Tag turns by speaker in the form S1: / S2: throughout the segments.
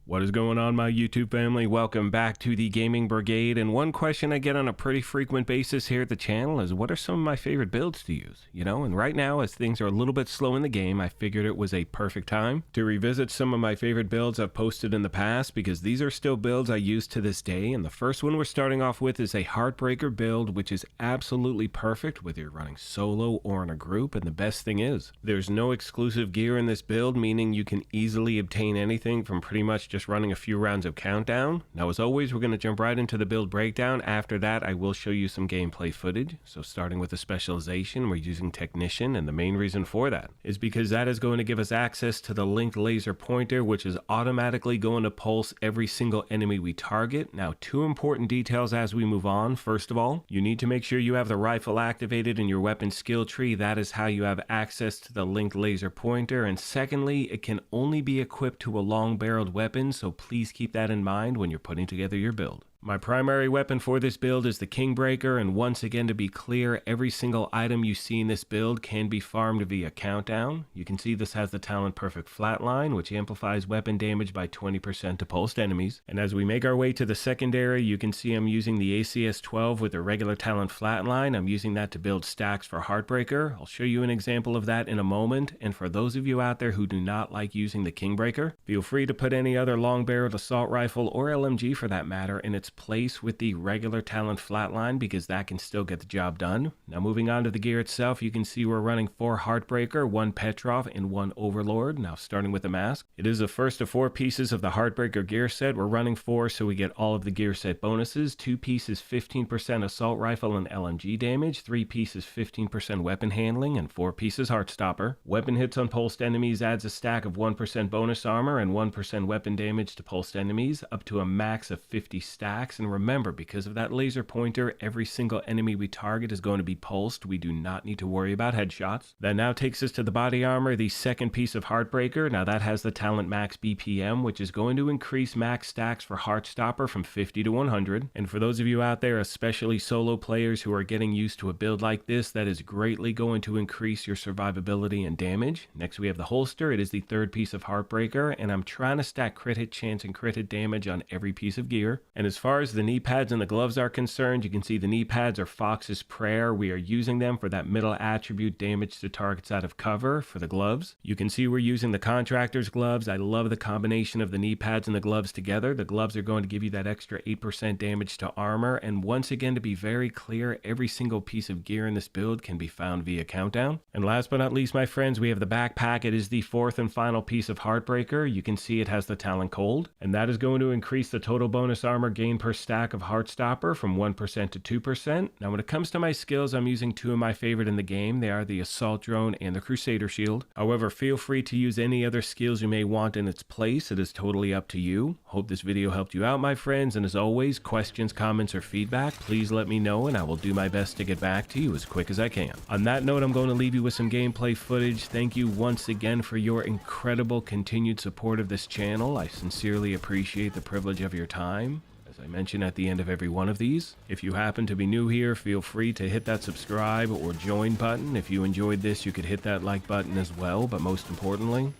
S1: What is going on, my YouTube family? Welcome back to the Gaming Brigade. And one question I get on a pretty frequent basis here at the channel is, what are some of my favorite builds to use? And right now, as things are a little bit slow in the game, I figured it was a perfect time to revisit some of my favorite builds I've posted in the past, because these are still builds I use to this day. And the first one we're starting off with is a Heartbreaker build, which is absolutely perfect whether you're running solo or in a group. And the best thing is, there's no exclusive gear in this build, meaning you can easily obtain anything from pretty much just running a few rounds of countdown. Now, as always, we're going to jump right into the build breakdown. After that, I will show you some gameplay footage. So starting with the specialization, we're using Technician, and the main reason for that is because that is going to give us access to the linked laser pointer, which is automatically going to pulse every single enemy we target. Now, two important details as we move on. First of all, you need to make sure you have the rifle activated in your weapon skill tree. That is how you have access to the linked laser pointer. And secondly, it can only be equipped to a long-barreled weapon, so please keep that in mind when you're putting together your build. My primary weapon for this build is the Heartbreaker, and once again, to be clear, every single item you see in this build can be farmed via countdown. You can see this has the talent Perfect Flatline, which amplifies weapon damage by 20% to pulsed enemies. And as we make our way to the secondary, you can see I'm using the ACS-12 with the regular talent Flatline. I'm using that to build stacks for Heartbreaker. I'll show you an example of that in a moment. And for those of you out there who do not like using the Heartbreaker, feel free to put any other long-barreled assault rifle or LMG for that matter in its place with the regular talent Flatline, because that can still get the job done. Now, moving on to the gear itself, you can see we're running 4 Heartbreaker, 1 Petrov, and 1 Overlord. Now, starting with the mask, it is the first of 4 pieces of the Heartbreaker gear set. We're running 4 so we get all of the gear set bonuses. 2 pieces 15% assault rifle and LMG damage, 3 pieces 15% weapon handling, and 4 pieces Heartstopper. Weapon hits on pulsed enemies adds a stack of 1% bonus armor and 1% weapon damage to pulsed enemies, up to a max of 50 stacks. And remember, because of that laser pointer, every single enemy we target is going to be pulsed. We do not need to worry about headshots. That now takes us to the body armor, the second piece of Heartbreaker. Now that has the talent max BPM, which is going to increase max stacks for Heartstopper from 50 to 100. And for those of you out there, especially solo players who are getting used to a build like this, that is greatly going to increase your survivability and damage. Next, we have the holster. It is the third piece of Heartbreaker, and I'm trying to stack crit hit chance and crit hit damage on every piece of gear. And as far as the knee pads and the gloves are concerned, you can see the knee pads are Fox's Prayer. We are using them for that middle attribute, damage to targets out of cover. For the gloves, you can see we're using the Contractor's gloves. I love the combination of the knee pads and the gloves together. The gloves are going to give you that extra 8% damage to armor. And once again, to be very clear, every single piece of gear in this build can be found via countdown. And last but not least, my friends, we have the backpack. It is the fourth and final piece of Heartbreaker. You can see it has the talent Cold, and that is going to increase the total bonus armor gain per stack of Heartstopper from 1% to 2%. Now, when it comes to my skills, I'm using 2 of my favorite in the game. They are the Assault Drone and the Crusader Shield. However, feel free to use any other skills you may want in its place. It is totally up to you. Hope this video helped you out, my friends, and as always, questions, comments, or feedback, please let me know and I will do my best to get back to you as quick as I can. On that note, I'm going to leave you with some gameplay footage. Thank you once again for your incredible continued support of this channel. I sincerely appreciate the privilege of your time. As I mention at the end of every one of these, if you happen to be new here, feel free to hit that subscribe or join button. If you enjoyed this, you could hit that like button as well, but most importantly,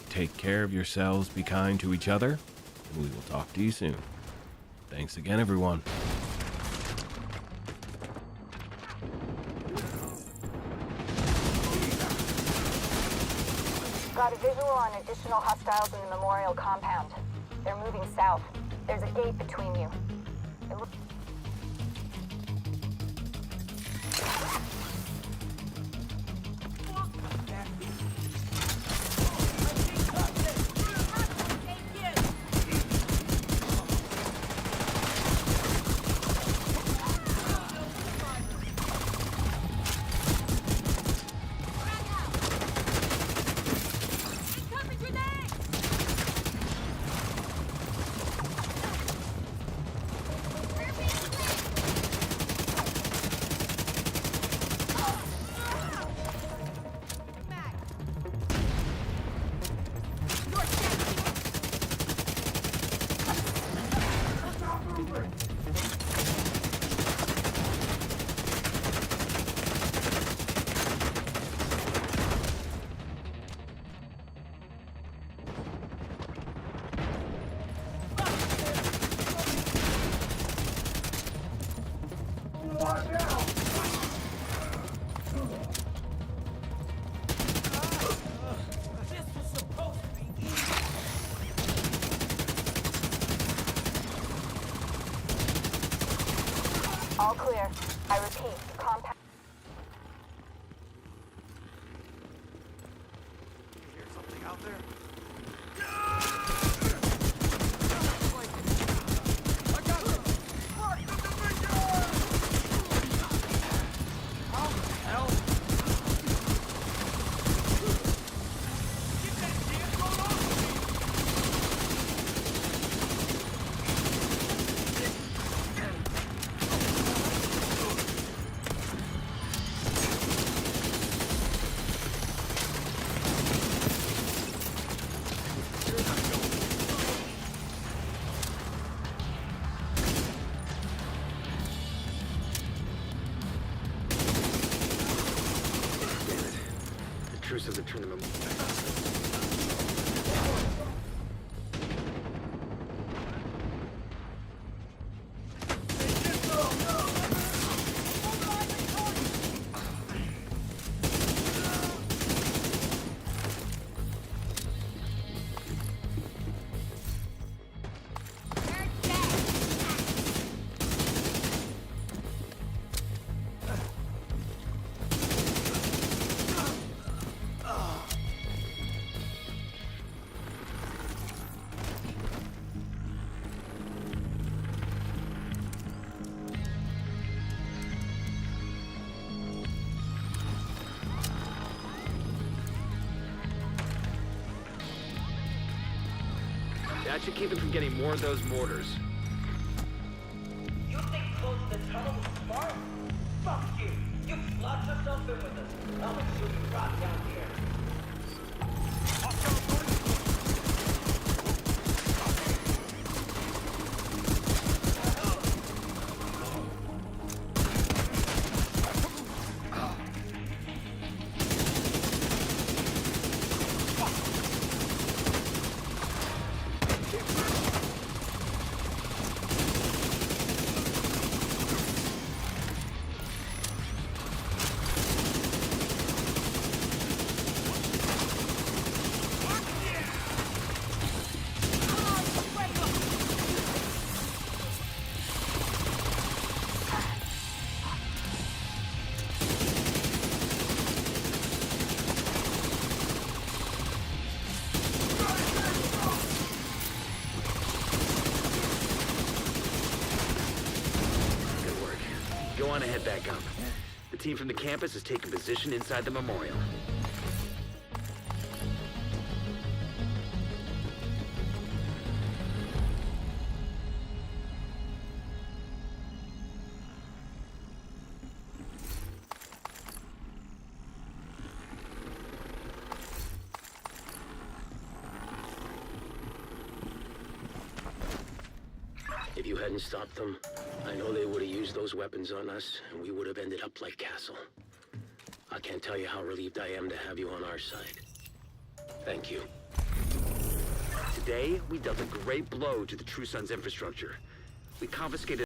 S1: take care of yourselves, be kind to each other, and we will talk to you soon. Thanks again, everyone.
S2: Got a visual on additional hostiles in the memorial compound. They're moving south. There's a gate between you. All clear. I repeat, compound.
S3: You hear something out there? I got him! Mark the division! How the hell? Get that damn gun off me!
S4: The truce of the tournament. That should keep him from getting more of those mortars.
S5: You think closing the tunnel was smart? Fuck you! You locked yourself in with us. I'll make sure you rot down here.
S4: Good work. Go on ahead back up. The team from the campus has taken position inside the memorial. If you hadn't stopped them, I know they would have used those weapons on us, and we would have ended up like Castle. I can't tell you how relieved I am to have you on our side. Thank you. Today, we dealt a great blow to the True Sons infrastructure. We confiscated